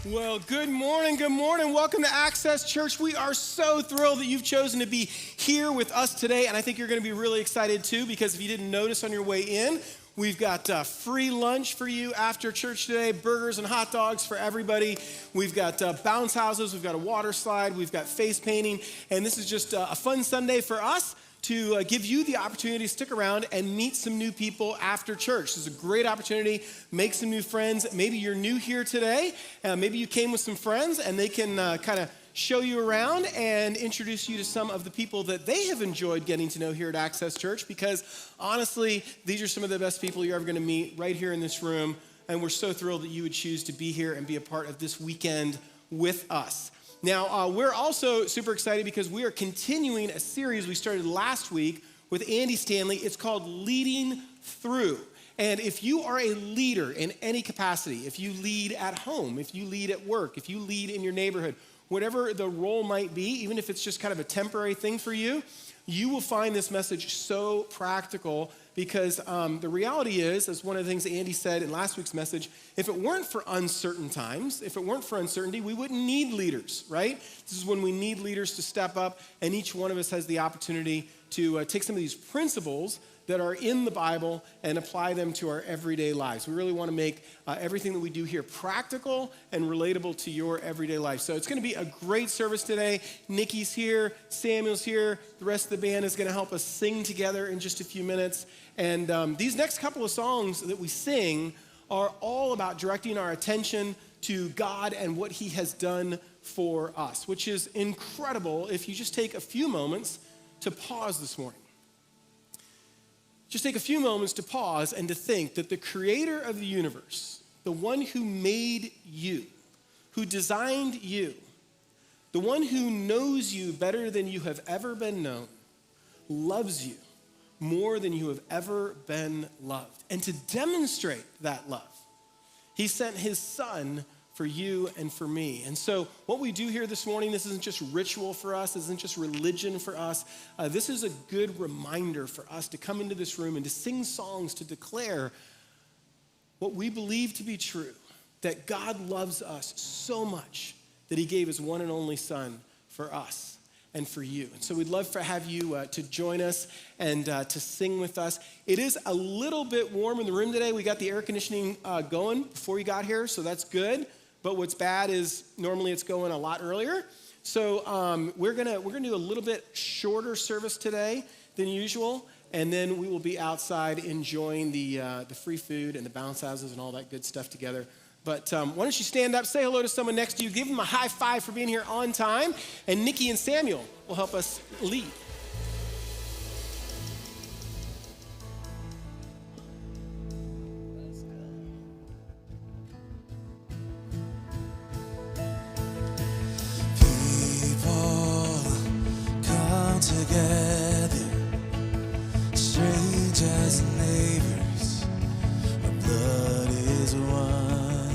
Well, good morning. Welcome to Access Church. We are so thrilled that you've chosen to be here with us today, and I think you're going to be really excited too, because if you didn't notice on your way in, we've got free lunch for you after church today, burgers and hot dogs for everybody. We've got bounce houses, we've got a water slide, we've got face painting, and this is just a fun Sunday for us to give you the opportunity to stick around and meet some new people after church. This is a great opportunity, make some new friends. Maybe you're new here today, maybe you came with some friends, and they can kind of show you around and introduce you to some of the people that they have enjoyed getting to know here at Access Church, because honestly, these are some of the best people you're ever going to meet right here in this room, and we're so thrilled that you would choose to be here and be a part of this weekend with us. Now, we're also super excited because we are continuing a series we started last week with Andy Stanley. It's called Leading Through. And if you are a leader in any capacity, if you lead at home, if you lead at work, if you lead in your neighborhood, whatever the role might be, even if it's just kind of a temporary thing for you, you will find this message so practical, because the reality is, as one of the things that Andy said in last week's message, if it weren't for uncertain times, if it weren't for uncertainty, we wouldn't need leaders, right? This is when we need leaders to step up, and each one of us has the opportunity to take some of these principles that are in the Bible and apply them to our everyday lives. We really want to make everything that we do here practical and relatable to your everyday life. So it's going to be a great service today. Nikki's here, Samuel's here, the rest of the band is going to help us sing together in just a few minutes. And these next couple of songs that we sing are all about directing our attention to God and what He has done for us, which is incredible if you just take a few moments to pause this morning. Just take a few moments to pause and to think that the creator of the universe, the one who made you, who designed you, the one who knows you better than you have ever been known, loves you more than you have ever been loved. And to demonstrate that love, He sent His Son for you and for me. And so what we do here this morning, this isn't just ritual for us, this isn't just religion for us. This is a good reminder for us to come into this room and to sing songs to declare what we believe to be true, that God loves us so much that He gave His one and only Son for us and for you. And so we'd love to have you to join us and to sing with us. It is a little bit warm in the room today. We got the air conditioning going before you got here, so that's good. But what's bad is normally it's going a lot earlier. So we're gonna do a little bit shorter service today than usual, and then we will be outside enjoying the free food and the bounce houses and all that good stuff together. But why don't you stand up, say hello to someone next to you, give them a high five for being here on time, and Nikki and Samuel will help us lead. Together, strangers and neighbors, our blood is one.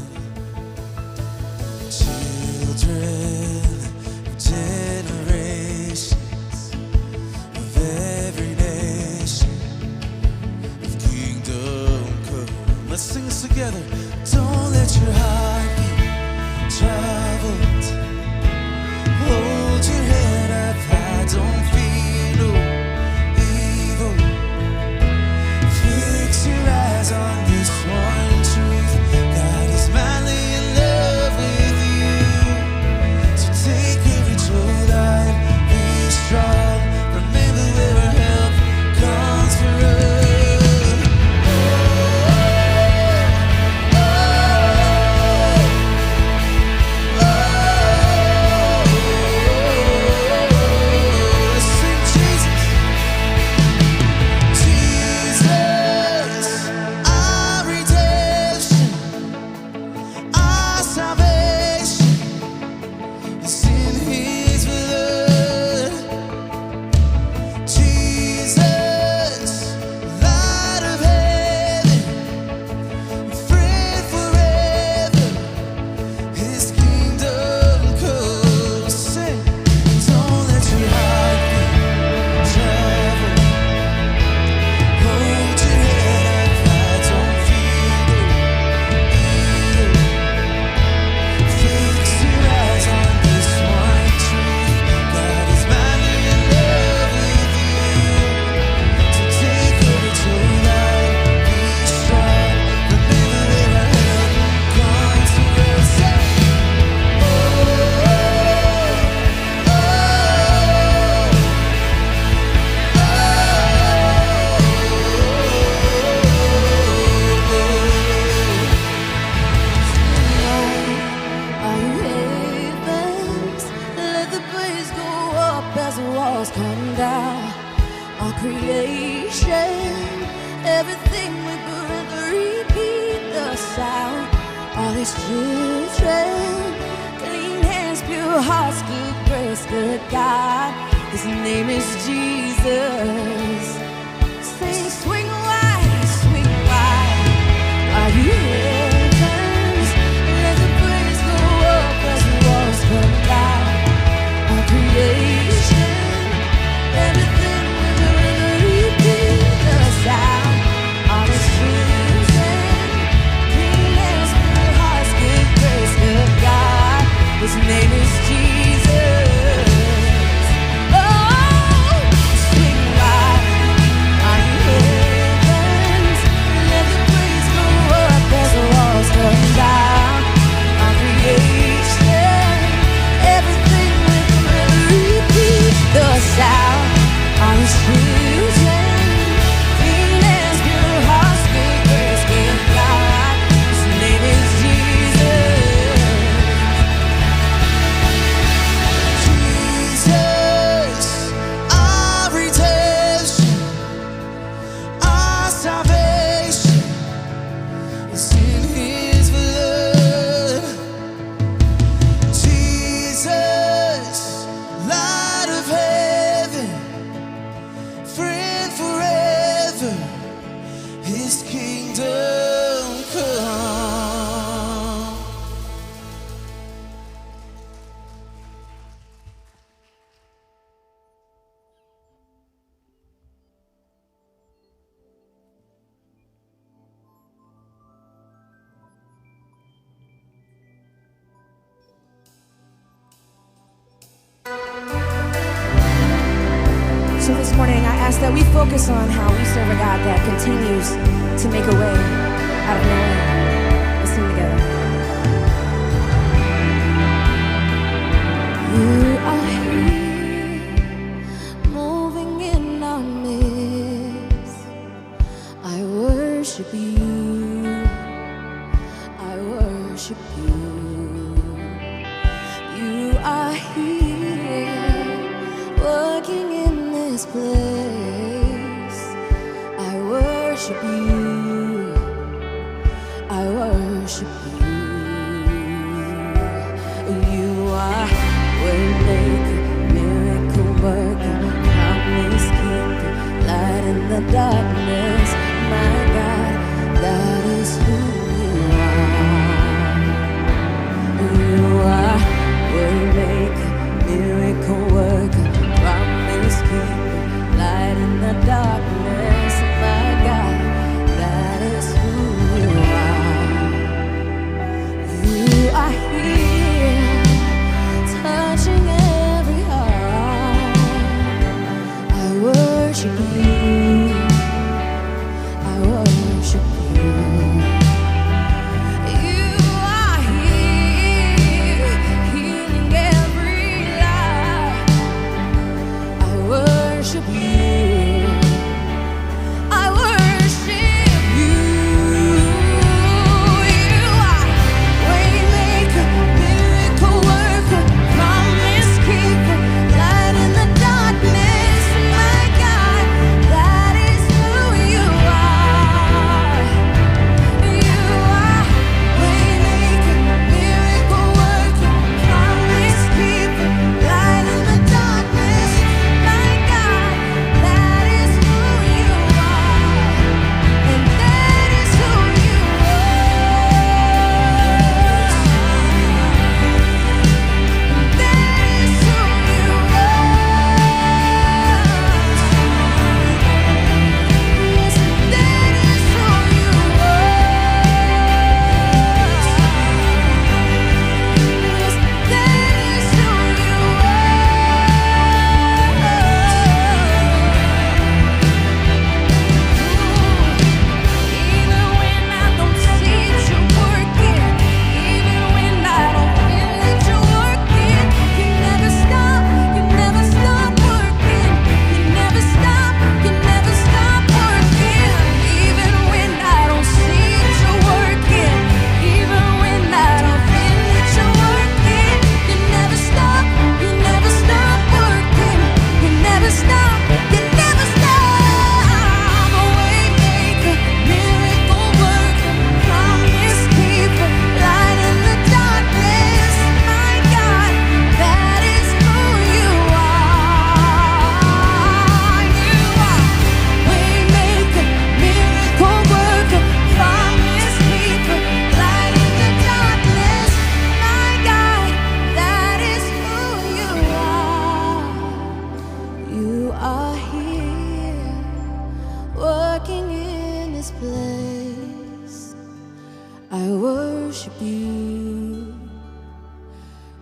Children of generations, of every nation, of kingdom come. Let's sing this together. Don't let your heart be troubled. Hold your head up high, don't fear no evil. Fix your eyes on this one truth. God is madly in love with you. So take courage, hold on, be strong. Remember where our help comes from. down. All creation, everything we birth, repeat the sound. All His children, clean hands, pure hearts, good grace, good God. His name is Jesus. Sing, swing wide, are you heavens? Let the praise go up as the walls come down. All creation, everything will repeat the sound. All His children, clean hands, pure hearts, good grace, good God. His name is Jesus. So this morning, I ask that we focus on how we serve a God that continues to make a way out of no way. Let's sing together. You are here, moving in our midst. I worship you. I worship you. You are here, working in this place. I worship you. I worship you. You are waymaker, miracle worker, promise keeper, light in the darkness. My God, that is who you are. Waymaker, miracle worker, promise keeper, light in the darkness. My God, that is who you are. You are here, touching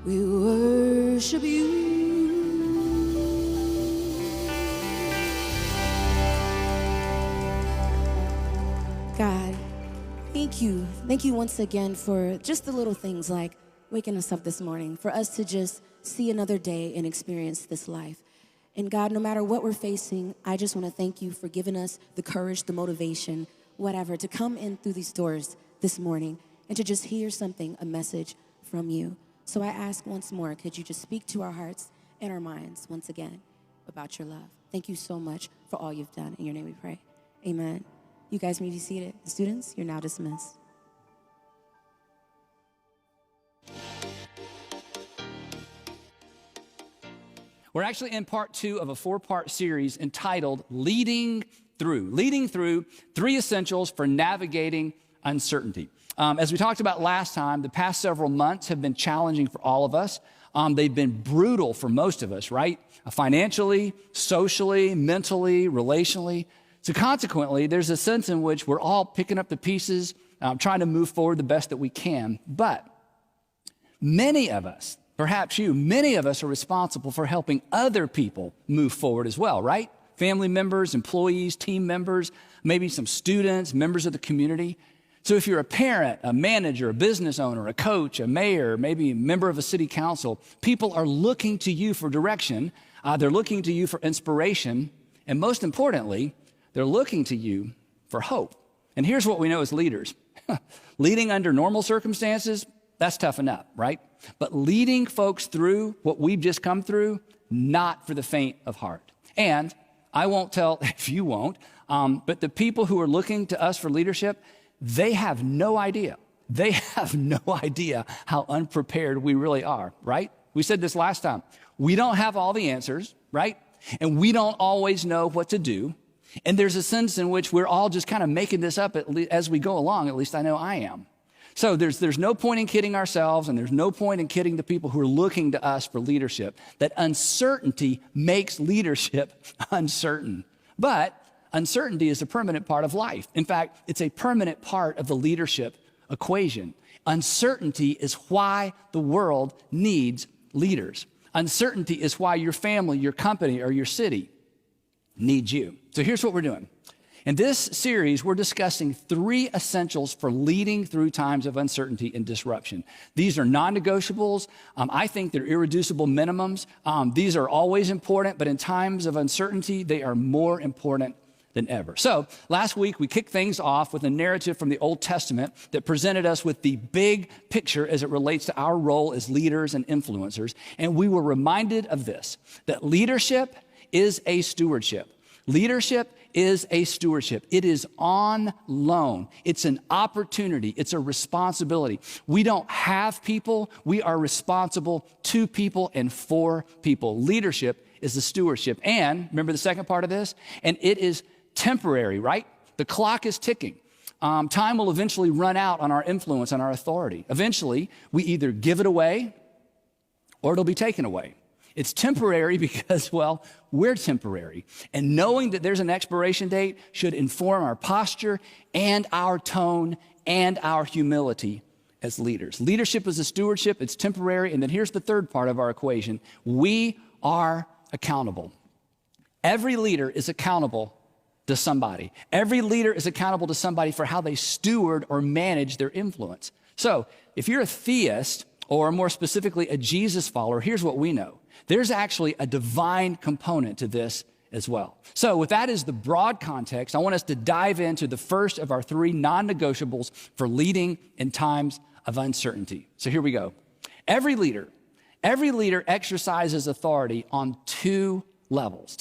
We worship you. God, thank you. Thank you once again for just the little things like waking us up this morning, for us to just see another day and experience this life. And God, no matter what we're facing, I just want to thank you for giving us the courage, the motivation, whatever, to come in through these doors this morning and to just hear something, a message from you. So I ask once more, could you just speak to our hearts and our minds once again about your love? Thank you so much for all you've done. In your name we pray. Amen. You guys may be seated. Students, you're now dismissed. We're actually in part 2 of a 4-part series entitled Leading Through 3 Essentials for Navigating Uncertainty. As we talked about last time, the past several months have been challenging for all of us. They've been brutal for most of us, right? Financially, socially, mentally, relationally. So consequently, there's a sense in which we're all picking up the pieces, trying to move forward the best that we can. But many of us, perhaps you, many of us are responsible for helping other people move forward as well, right? Family members, employees, team members, maybe some students, members of the community. So if you're a parent, a manager, a business owner, a coach, a mayor, maybe a member of a city council, people are looking to you for direction. They're looking to you for inspiration. And most importantly, they're looking to you for hope. And here's what we know as leaders. Leading under normal circumstances, that's tough enough, right? But leading folks through what we've just come through, not for the faint of heart. And I won't tell if you won't, but the people who are looking to us for leadership, they have no idea. They have no idea how unprepared we really are, right? We said this last time. We don't have all the answers, right? And we don't always know what to do. And there's a sense in which we're all just kind of making this up as we go along. At least I know I am. So there's no point in kidding ourselves, and there's no point in kidding the people who are looking to us for leadership. That uncertainty makes leadership uncertain. But uncertainty is a permanent part of life. In fact, it's a permanent part of the leadership equation. Uncertainty is why the world needs leaders. Uncertainty is why your family, your company, or your city needs you. So here's what we're doing. In this series, we're discussing 3 essentials for leading through times of uncertainty and disruption. These are non-negotiables. I think they're irreducible minimums. These are always important, but in times of uncertainty, they are more important than ever. So last week, we kicked things off with a narrative from the Old Testament that presented us with the big picture as it relates to our role as leaders and influencers. And we were reminded of this, that leadership is a stewardship. Leadership is a stewardship. It is on loan. It's an opportunity. It's a responsibility. We don't have people. We are responsible to people and for people. Leadership is a stewardship. And remember the second part of this? And it is temporary, right? The clock is ticking. Time will eventually run out on our influence and our authority. Eventually, we either give it away or it'll be taken away. It's temporary because, well, we're temporary. And knowing that there's an expiration date should inform our posture and our tone and our humility as leaders. Leadership is a stewardship. It's temporary. And then here's the third part of our equation. We are accountable. Every leader is accountable to somebody. Every leader is accountable to somebody for how they steward or manage their influence. So if you're a theist, or more specifically a Jesus follower, here's what we know. There's actually a divine component to this as well. So with that as the broad context, I want us to dive into the first of our 3 non-negotiables for leading in times of uncertainty. So here we go. Every leader exercises authority on 2 levels.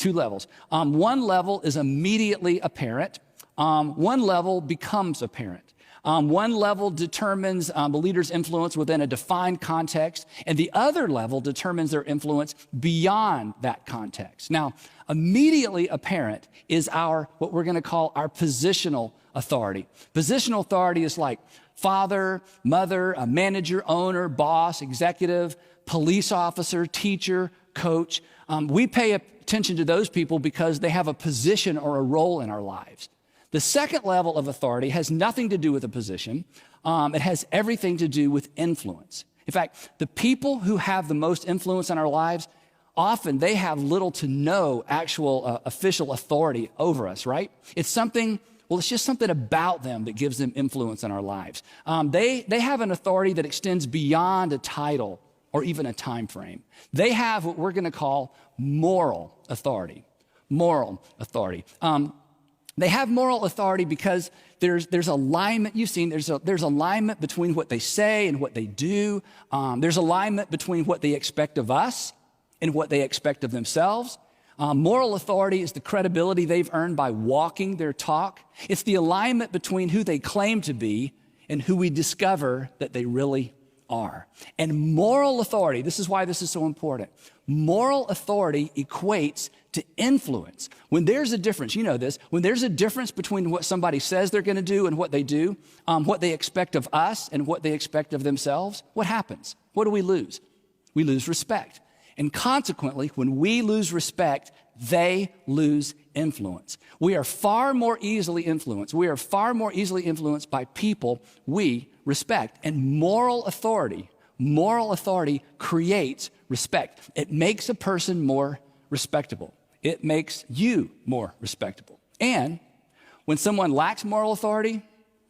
One level is immediately apparent. One level becomes apparent. One level determines the leader's influence within a defined context, and the other level determines their influence beyond that context. Now, immediately apparent is what we're going to call our positional authority. Positional authority is like father, mother, a manager, owner, boss, executive, police officer, teacher, coach. We pay attention to those people because they have a position or a role in our lives. The second level of authority has nothing to do with a position. It has everything to do with influence. In fact, the people who have the most influence on our lives, often they have little to no actual official authority over us, right? It's just something about them that gives them influence in our lives. They have an authority that extends beyond a title or even a time frame. They have what we're going to call moral authority. Moral authority. They have moral authority because there's alignment. You've seen there's alignment between what they say and what they do. There's alignment between what they expect of us and what they expect of themselves. Moral authority is the credibility they've earned by walking their talk. It's the alignment between who they claim to be and who we discover that they really are. And moral authority, this is why this is so important. Moral authority equates to influence. When there's a difference, you know this, when there's a difference between what somebody says they're going to do and what they do, what they expect of us and what they expect of themselves, what happens? What do we lose? We lose respect. And consequently, when we lose respect, they lose influence. We are far more easily influenced. We are far more easily influenced by people we respect. And moral authority creates respect. It makes a person more respectable. It makes you more respectable. And when someone lacks moral authority,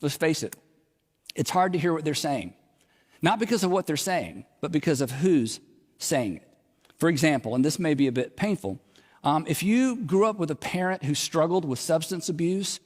let's face it, it's hard to hear what they're saying. Not because of what they're saying, but because of who's saying it. For example, and this may be a bit painful, if you grew up with a parent who struggled with substance abuse,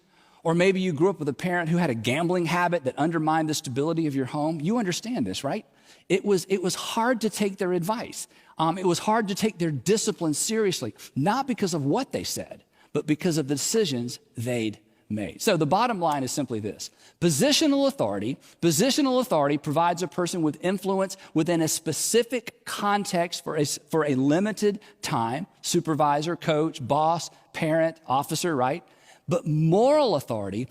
or maybe you grew up with a parent who had a gambling habit that undermined the stability of your home, you understand this, right? It was hard to take their advice. It was hard to take their discipline seriously, not because of what they said, but because of the decisions they'd made. So the bottom line is simply this. Positional authority provides a person with influence within a specific context for a limited time, supervisor, coach, boss, parent, officer, right? But moral authority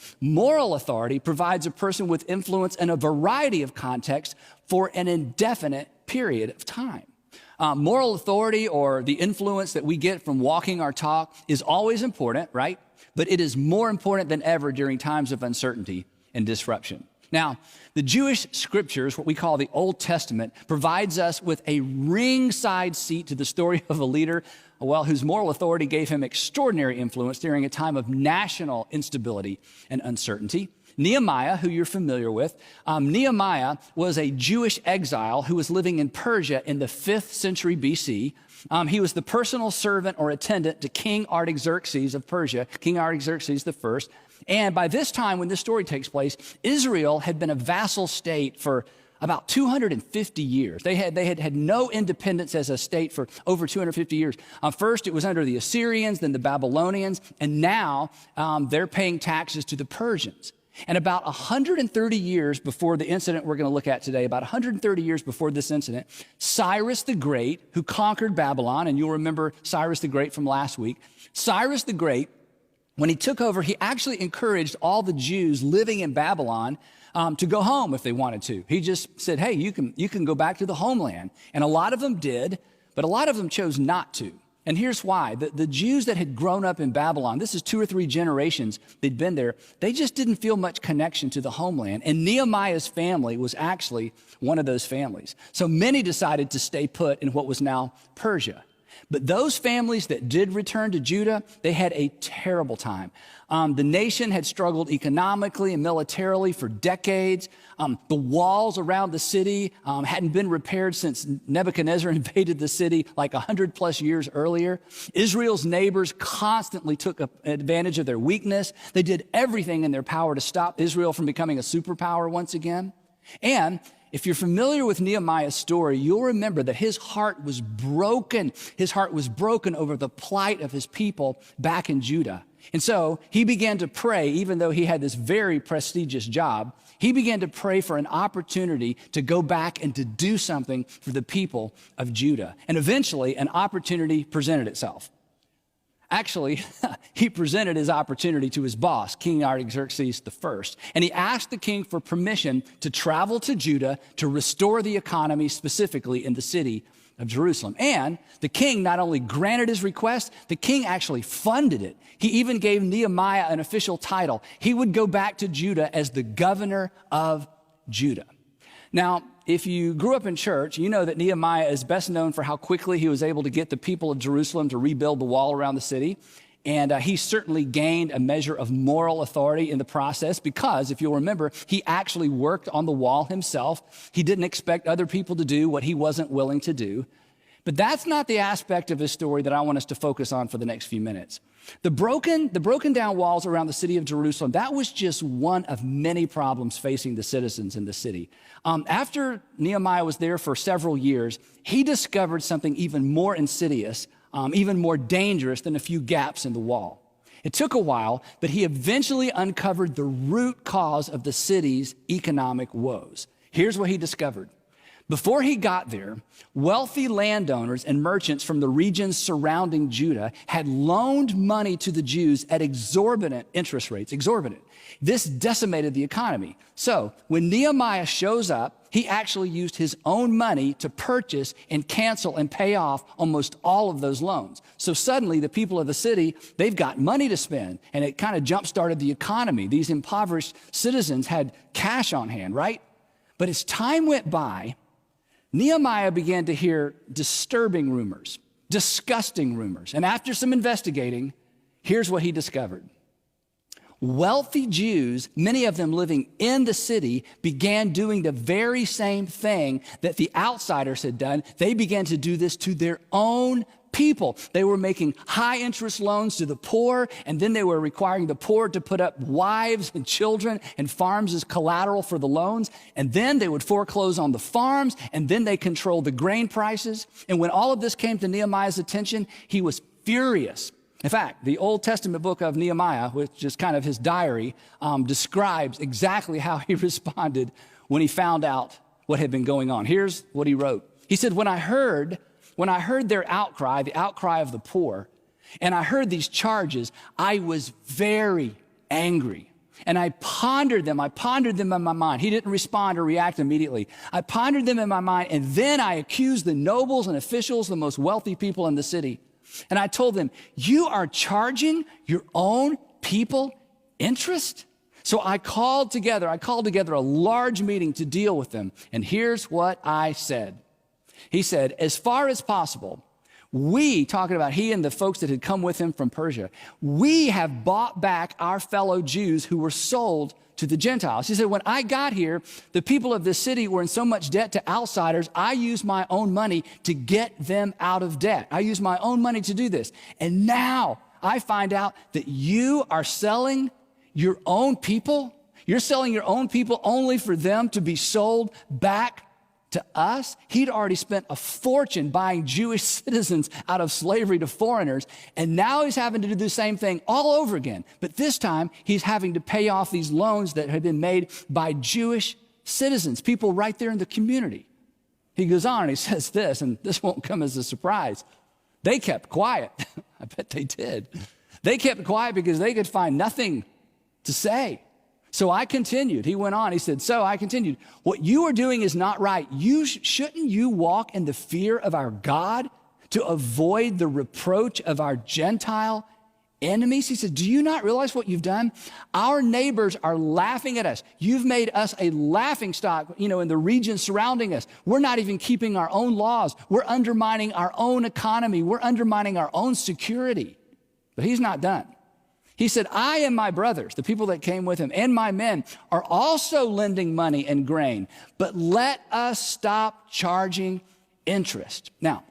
provides a person with influence in a variety of contexts for an indefinite period of time. Moral authority, or the influence that we get from walking our talk, is always important, right? But it is more important than ever during times of uncertainty and disruption. Now, the Jewish scriptures, what we call the Old Testament, provides us with a ringside seat to the story of a leader, whose moral authority gave him extraordinary influence during a time of national instability and uncertainty. Nehemiah, who you're familiar with, Nehemiah was a Jewish exile who was living in Persia in the 5th century BC. He was the personal servant or attendant to King Artaxerxes of Persia, King Artaxerxes I. And by this time, when this story takes place, Israel had been a vassal state for about 250 years. They had no independence as a state for over 250 years. First, it was under the Assyrians, then the Babylonians, and now they're paying taxes to the Persians. And about 130 years before the incident we're going to look at today, about 130 years before this incident, Cyrus the Great, who conquered Babylon, and you'll remember Cyrus the Great from last week, Cyrus the Great, when he took over, he actually encouraged all the Jews living in Babylon to go home if they wanted to. He just said, hey, you can go back to the homeland. And a lot of them did, but a lot of them chose not to. And here's why. The Jews that had grown up in Babylon, this is 2 or 3 generations they'd been there, they just didn't feel much connection to the homeland. And Nehemiah's family was actually one of those families. So many decided to stay put in what was now Persia. But those families that did return to Judah, they had a terrible time. The nation had struggled economically and militarily for decades. The walls around the city hadn't been repaired since Nebuchadnezzar invaded the city like 100 plus years earlier. Israel's neighbors constantly took advantage of their weakness. They did everything in their power to stop Israel from becoming a superpower once again. And if you're familiar with Nehemiah's story, you'll remember that his heart was broken. His heart was broken over the plight of his people back in Judah. And so he began to pray, even though he had this very prestigious job, he began to pray for an opportunity to go back and to do something for the people of Judah. And eventually, an opportunity presented itself. Actually, he presented his opportunity to his boss, King Artaxerxes I, and he asked the king for permission to travel to Judah to restore the economy, specifically in the city of Jerusalem. And the king not only granted his request, the king actually funded it. He even gave Nehemiah an official title. He would go back to Judah as the governor of Judah. Now, if you grew up in church, you know that Nehemiah is best known for how quickly he was able to get the people of Jerusalem to rebuild the wall around the city. And he certainly gained a measure of moral authority in the process because, if you'll remember, he actually worked on the wall himself. He didn't expect other people to do what he wasn't willing to do. But that's not the aspect of his story that I want us to focus on for the next few minutes. The broken down walls around the city of Jerusalem, that was just one of many problems facing the citizens in the city. After Nehemiah was there for several years, he discovered something even more insidious, even more dangerous than a few gaps in the wall. It took a while, but he eventually uncovered the root cause of the city's economic woes. Here's what he discovered. Before he got there, wealthy landowners and merchants from the regions surrounding Judah had loaned money to the Jews at exorbitant interest rates, exorbitant. This decimated the economy. So when Nehemiah shows up, he actually used his own money to purchase and cancel and pay off almost all of those loans. So suddenly the people of the city, they've got money to spend, and it kind of jump-started the economy. These impoverished citizens had cash on hand, right? But as time went by, Nehemiah began to hear disturbing rumors, disgusting rumors. And after some investigating, here's what he discovered. Wealthy Jews, many of them living in the city, began doing the very same thing that the outsiders had done. They began to do this to their own people. They were making high interest loans to the poor, and then they were requiring the poor to put up wives and children and farms as collateral for the loans. And then they would foreclose on the farms, and then they controlled the grain prices. And when all of this came to Nehemiah's attention, he was furious. In fact, the Old Testament book of Nehemiah, which is kind of his diary, describes exactly how he responded when he found out what had been going on. Here's what he wrote. He said, when I heard their outcry, the outcry of the poor, and I heard these charges, I was very angry. And I pondered them in my mind. He didn't respond or react immediately. I pondered them in my mind, and then I accused the nobles and officials, the most wealthy people in the city. And I told them, you are charging your own people interest? So I called together a large meeting to deal with them. And here's what I said. He said, as far as possible, we, talking about he and the folks that had come with him from Persia, we have bought back our fellow Jews who were sold to the Gentiles. He said, when I got here, the people of this city were in so much debt to outsiders, I used my own money to get them out of debt. I used my own money to do this. And now I find out that you are selling your own people. You're selling your own people only for them to be sold back to us. He'd already spent a fortune buying Jewish citizens out of slavery to foreigners, and now he's having to do the same thing all over again. But this time, he's having to pay off these loans that had been made by Jewish citizens, people right there in the community. He goes on and he says this, and this won't come as a surprise. They kept quiet. I bet they did. They kept quiet because they could find nothing to say. So I continued. He went on. He said, so I continued. What you are doing is not right. Shouldn't you walk in the fear of our God to avoid the reproach of our Gentile enemies? He said, do you not realize what you've done? Our neighbors are laughing at us. You've made us a laughing stock, in the region surrounding us. We're not even keeping our own laws. We're undermining our own economy. We're undermining our own security. But he's not done. He said, I and my brothers, the people that came with him, and my men are also lending money and grain, but let us stop charging interest. Now,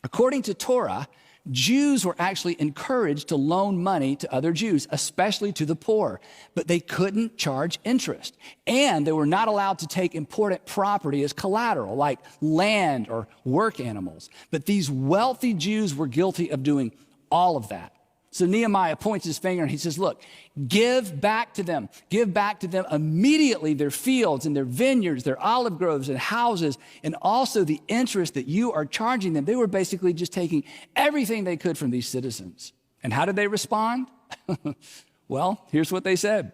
according to Torah, Jews were actually encouraged to loan money to other Jews, especially to the poor, but they couldn't charge interest. And they were not allowed to take important property as collateral, like land or work animals. But these wealthy Jews were guilty of doing all of that. So Nehemiah points his finger and he says, look, give back to them immediately their fields and their vineyards, their olive groves and houses, and also the interest that you are charging them. They were basically just taking everything they could from these citizens. And how did they respond? Well, here's what they said.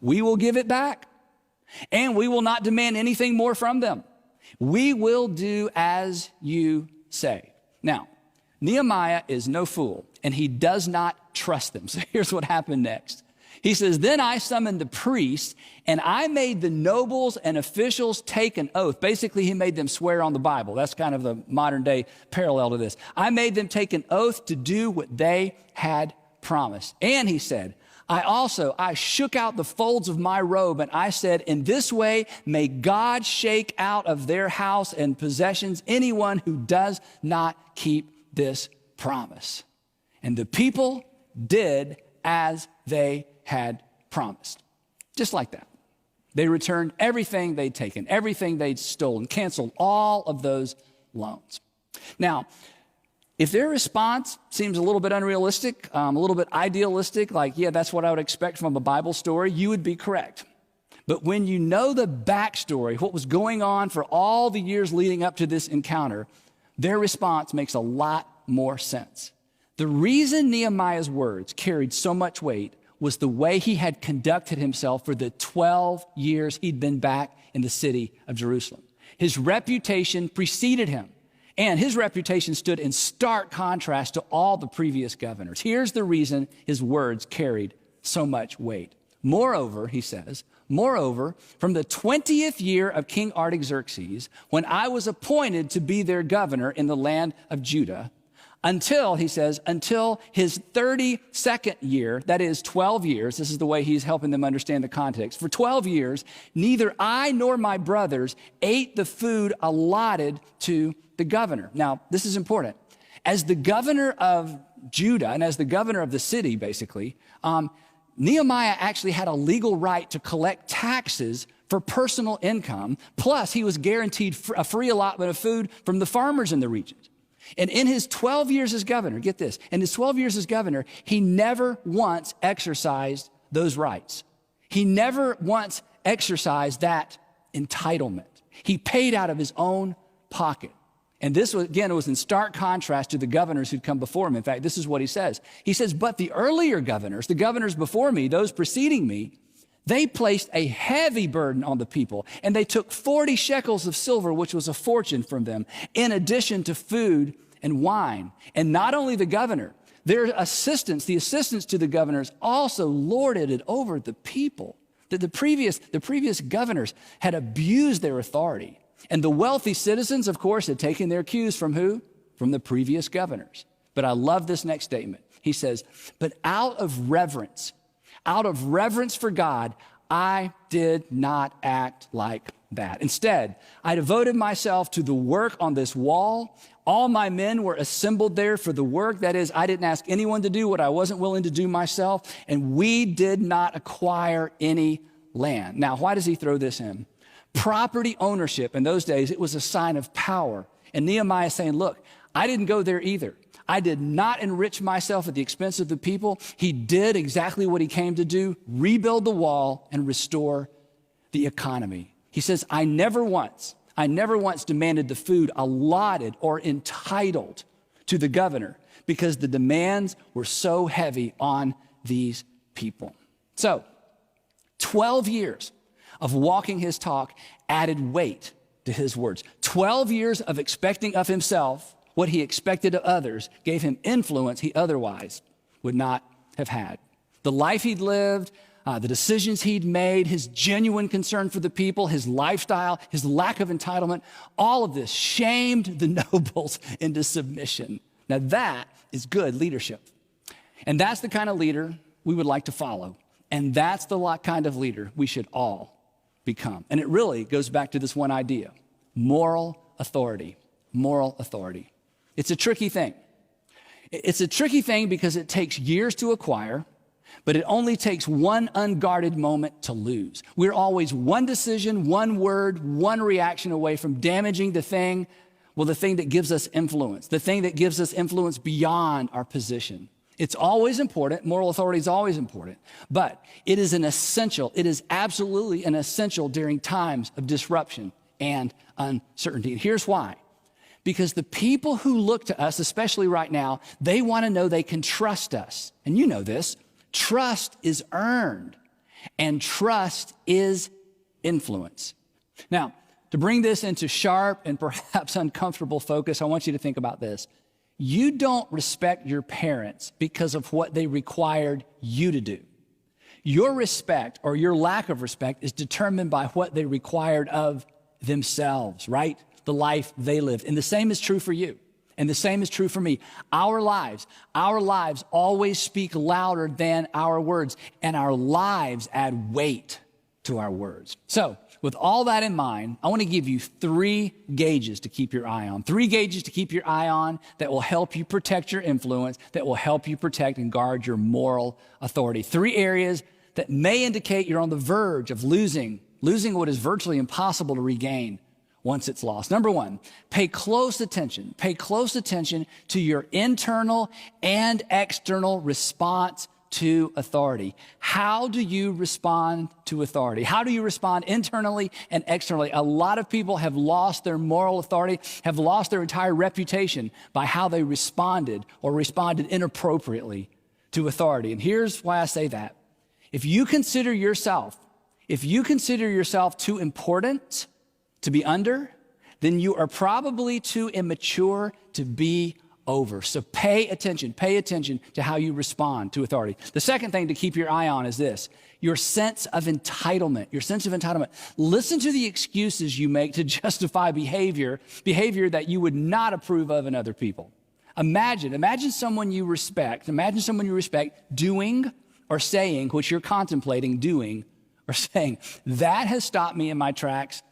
We will give it back, and we will not demand anything more from them. We will do as you say. Now, Nehemiah is no fool, and he does not trust them. So here's what happened next. He says, then I summoned the priests, and I made the nobles and officials take an oath. Basically, he made them swear on the Bible. That's kind of the modern day parallel to this. I made them take an oath to do what they had promised. And he said, I shook out the folds of my robe, and I said, in this way, may God shake out of their house and possessions anyone who does not keep this promise. And the people did as they had promised. Just like that. They returned everything they'd taken, everything they'd stolen, canceled all of those loans. Now, if their response seems a little bit unrealistic, a little bit idealistic, like, yeah, that's what I would expect from a Bible story, you would be correct. But when you know the backstory, what was going on for all the years leading up to this encounter, their response makes a lot more sense. The reason Nehemiah's words carried so much weight was the way he had conducted himself for the 12 years he'd been back in the city of Jerusalem. His reputation preceded him, and his reputation stood in stark contrast to all the previous governors. Here's the reason his words carried so much weight. Moreover, he says, from the 20th year of King Artaxerxes, when I was appointed to be their governor in the land of Judah, until his 32nd year, that is 12 years, this is the way he's helping them understand the context. For 12 years, neither I nor my brothers ate the food allotted to the governor. Now, this is important. As the governor of Judah and as the governor of the city, basically, Nehemiah actually had a legal right to collect taxes for personal income. Plus, he was guaranteed a free allotment of food from the farmers in the region. And in his 12 years as governor, get this, in his 12 years as governor, he never once exercised those rights. He never once exercised that entitlement. He paid out of his own pocket. And this, again, it was in stark contrast to the governors who'd come before him. In fact, this is what he says. He says, but the earlier governors, the governors before me, those preceding me, they placed a heavy burden on the people, and they took 40 shekels of silver, which was a fortune from them, in addition to food and wine. And not only the governor, their assistants, the assistants to the governors, also lorded it over the people. That the previous governors had abused their authority. And the wealthy citizens, of course, had taken their cues from who? From the previous governors. But I love this next statement. He says, but out of reverence for God, I did not act like that. Instead, I devoted myself to the work on this wall. All my men were assembled there for the work. That is, I didn't ask anyone to do what I wasn't willing to do myself. And we did not acquire any land. Now, why does he throw this in? Property ownership in those days, it was a sign of power. And Nehemiah is saying, look, I didn't go there either. I did not enrich myself at the expense of the people. He did exactly what he came to do, rebuild the wall and restore the economy. He says, I never once demanded the food allotted or entitled to the governor because the demands were so heavy on these people. So 12 years of walking his talk added weight to his words. 12 years of expecting of himself what he expected of others gave him influence he otherwise would not have had. The life he'd lived, the decisions he'd made, his genuine concern for the people, his lifestyle, his lack of entitlement, all of this shamed the nobles into submission. Now that is good leadership. And that's the kind of leader we would like to follow. And that's the kind of leader we should all become. And it really goes back to this one idea, moral authority. Moral authority. It's a tricky thing. It's a tricky thing because it takes years to acquire, but it only takes one unguarded moment to lose. We're always one decision, one word, one reaction away from damaging the thing that gives us influence, the thing that gives us influence beyond our position. It's always important. Moral authority is always important, but it is absolutely an essential during times of disruption and uncertainty. And here's why. Because the people who look to us, especially right now, they want to know they can trust us. And you know this. Trust is earned, and trust is influence. Now, to bring this into sharp and perhaps uncomfortable focus, I want you to think about this. You don't respect your parents because of what they required you to do. Your respect or your lack of respect is determined by what they required of themselves, right? The life they lived. And the same is true for you. And the same is true for me. Our lives always speak louder than our words, and our lives add weight to our words. So, with all that in mind, I want to give you 3 gauges to keep your eye on. 3 gauges to keep your eye on that will help you protect your influence, that will help you protect and guard your moral authority. 3 areas that may indicate you're on the verge of losing what is virtually impossible to regain once it's lost. Number 1, pay close attention to your internal and external response to authority. How do you respond to authority? How do you respond internally and externally? A lot of people have lost their moral authority, have lost their entire reputation by how they responded or responded inappropriately to authority. And here's why I say that. If you consider yourself too important to be under, then you are probably too immature to be over. So pay attention to how you respond to authority. The second thing to keep your eye on is this, your sense of entitlement. Listen to the excuses you make to justify behavior that you would not approve of in other people. Imagine someone you respect doing or saying what you're contemplating doing or saying. That has stopped me in my tracks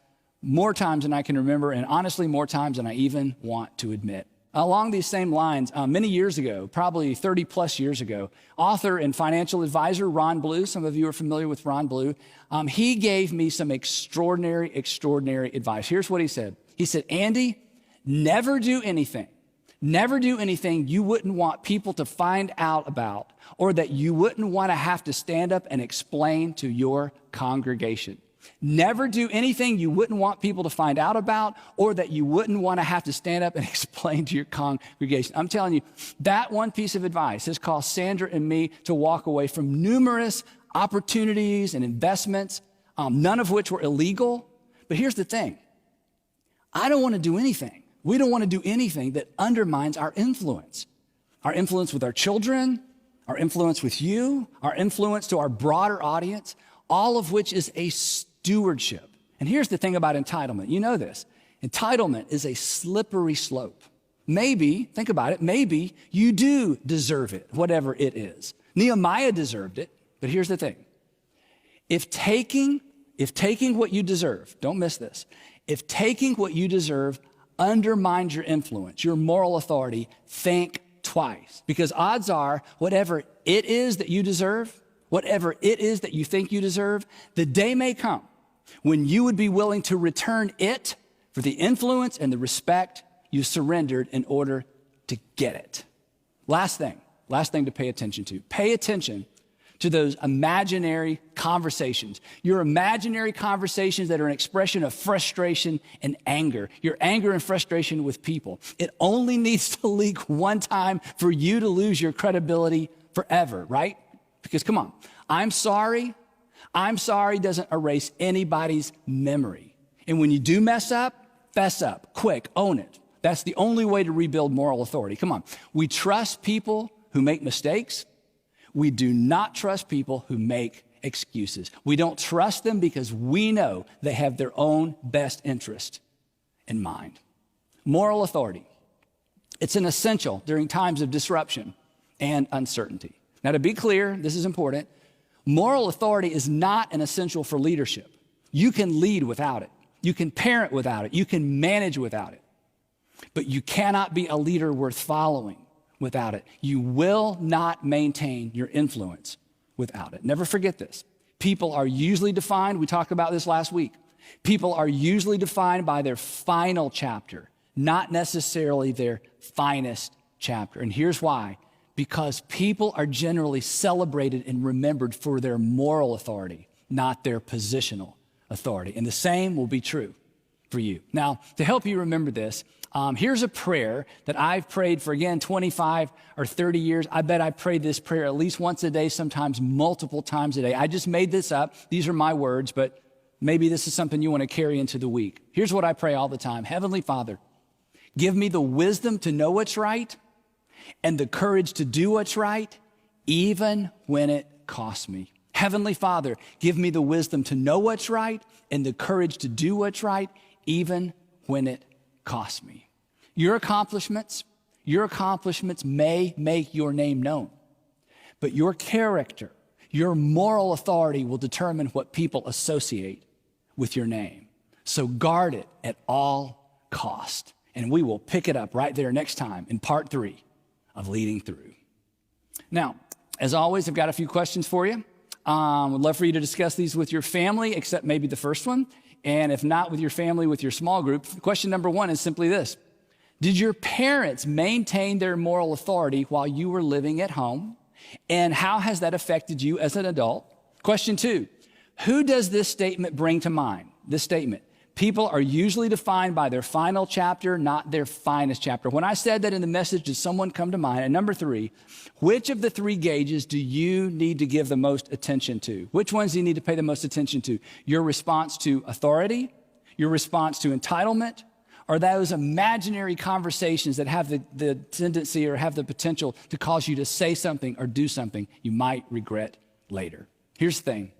more times than I can remember, and honestly, more times than I even want to admit. Along these same lines, many years ago, probably 30 plus years ago, author and financial advisor Ron Blue, some of you are familiar with Ron Blue, he gave me some extraordinary advice. Here's what he said. He said, Andy, never do anything you wouldn't want people to find out about or that you wouldn't want to have to stand up and explain to your congregation. Never do anything you wouldn't want people to find out about or that you wouldn't want to have to stand up and explain to your congregation. I'm telling you, that one piece of advice has caused Sandra and me to walk away from numerous opportunities and investments, none of which were illegal. But here's the thing. I don't want to do anything. We don't want to do anything that undermines our influence with our children, our influence with you, our influence to our broader audience, all of which is a stewardship. And here's the thing about entitlement. You know this. Entitlement is a slippery slope. Maybe, think about it, maybe you do deserve it, whatever it is. Nehemiah deserved it, but here's the thing. If taking what you deserve, don't miss this, if taking what you deserve undermines your influence, your moral authority, think twice. Because odds are, whatever it is that you deserve, whatever it is that you think you deserve, the day may come when you would be willing to return it for the influence and the respect you surrendered in order to get it. Last thing to pay attention to. Pay attention to those imaginary conversations. Your imaginary conversations that are an expression of frustration and anger. Your anger and frustration with people. It only needs to leak one time for you to lose your credibility forever, right? Because come on, I'm sorry doesn't erase anybody's memory. And when you do mess up, fess up, quick, own it. That's the only way to rebuild moral authority. Come on, we trust people who make mistakes. We do not trust people who make excuses. We don't trust them because we know they have their own best interest in mind. Moral authority. It's an essential during times of disruption and uncertainty. Now, to be clear, this is important. Moral authority is not an essential for leadership. You can lead without it. You can parent without it. You can manage without it. But you cannot be a leader worth following without it. You will not maintain your influence without it. Never forget this. People are usually defined, we talked about this last week. People are usually defined by their final chapter, not necessarily their finest chapter. And here's why. Because people are generally celebrated and remembered for their moral authority, not their positional authority. And the same will be true for you. Now, to help you remember this, here's a prayer that I've prayed for, again, 25 or 30 years. I bet I prayed this prayer at least once a day, sometimes multiple times a day. I just made this up. These are my words, but maybe this is something you want to carry into the week. Here's what I pray all the time. Heavenly Father, give me the wisdom to know what's right and the courage to do what's right, even when it costs me. Heavenly Father, give me the wisdom to know what's right and the courage to do what's right, even when it costs me. Your accomplishments may make your name known, but your character, your moral authority will determine what people associate with your name. So guard it at all cost. And we will pick it up right there next time in part 3 of Leading Through. Now, as always, I've got a few questions for you. Would love for you to discuss these with your family, except maybe the first one. And if not with your family, with your small group. Question number 1 is simply this. Did your parents maintain their moral authority while you were living at home? And how has that affected you as an adult? Question 2, who does this statement bring to mind? This statement, people are usually defined by their final chapter, not their finest chapter. When I said that in the message, did someone come to mind? And number 3, which of the 3 gauges do you need to give the most attention to? Which ones do you need to pay the most attention to? Your response to authority, your response to entitlement, or those imaginary conversations that have the tendency or have the potential to cause you to say something or do something you might regret later? Here's the thing.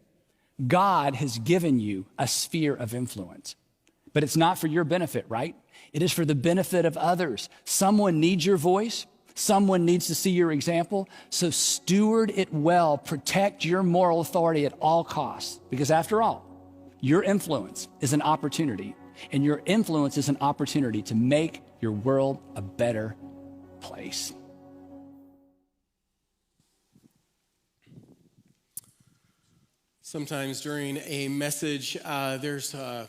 God has given you a sphere of influence, but it's not for your benefit, right? It is for the benefit of others. Someone needs your voice. Someone needs to see your example. So steward it well. Protect your moral authority at all costs, because after all, your influence is an opportunity, and your influence is an opportunity to make your world a better place. Sometimes during a message, there's a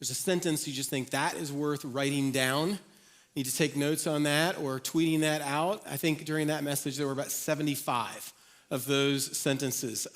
sentence you just think that is worth writing down. Need to take notes on that or tweeting that out. I think during that message, there were about 75 of those sentences.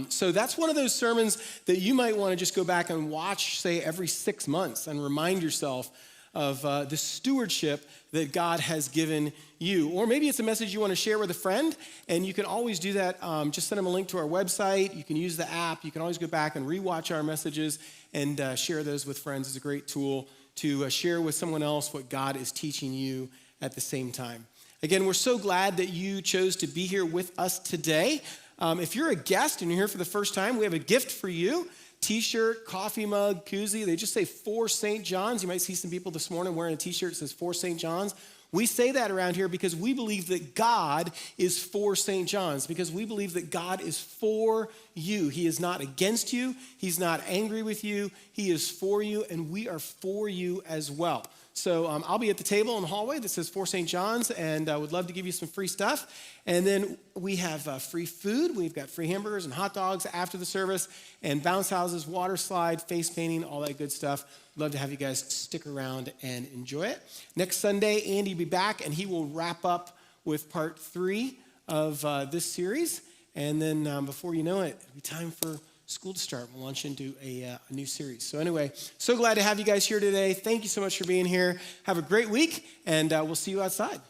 So that's one of those sermons that you might want to just go back and watch, say, every 6 months and remind yourself of the stewardship that God has given you. Or maybe it's a message you want to share with a friend, and you can always do that. Just send them a link to our website. You can use the app. You can always go back and rewatch our messages and share those with friends. It's a great tool to share with someone else what God is teaching you at the same time. Again, we're so glad that you chose to be here with us today. If you're a guest and you're here for the first time, we have a gift for you. T-shirt, coffee mug, koozie. They just say for St. John's. You might see some people this morning wearing a T-shirt that says for St. John's. We say that around here because we believe that God is for St. John's, because we believe that God is for you. He is not against you. He's not angry with you. He is for you, and we are for you as well. So I'll be at the table in the hallway that says for St. John's, and I would love to give you some free stuff. And then we have free food. We've got free hamburgers and hot dogs after the service, and bounce houses, water slide, face painting, all that good stuff. Love to have you guys stick around and enjoy it. Next Sunday, Andy will be back, and he will wrap up with part 3 of this series. And then before you know it, it'll be time for school to start. We'll launch into a new series. So anyway, so glad to have you guys here today. Thank you so much for being here. Have a great week, and we'll see you outside.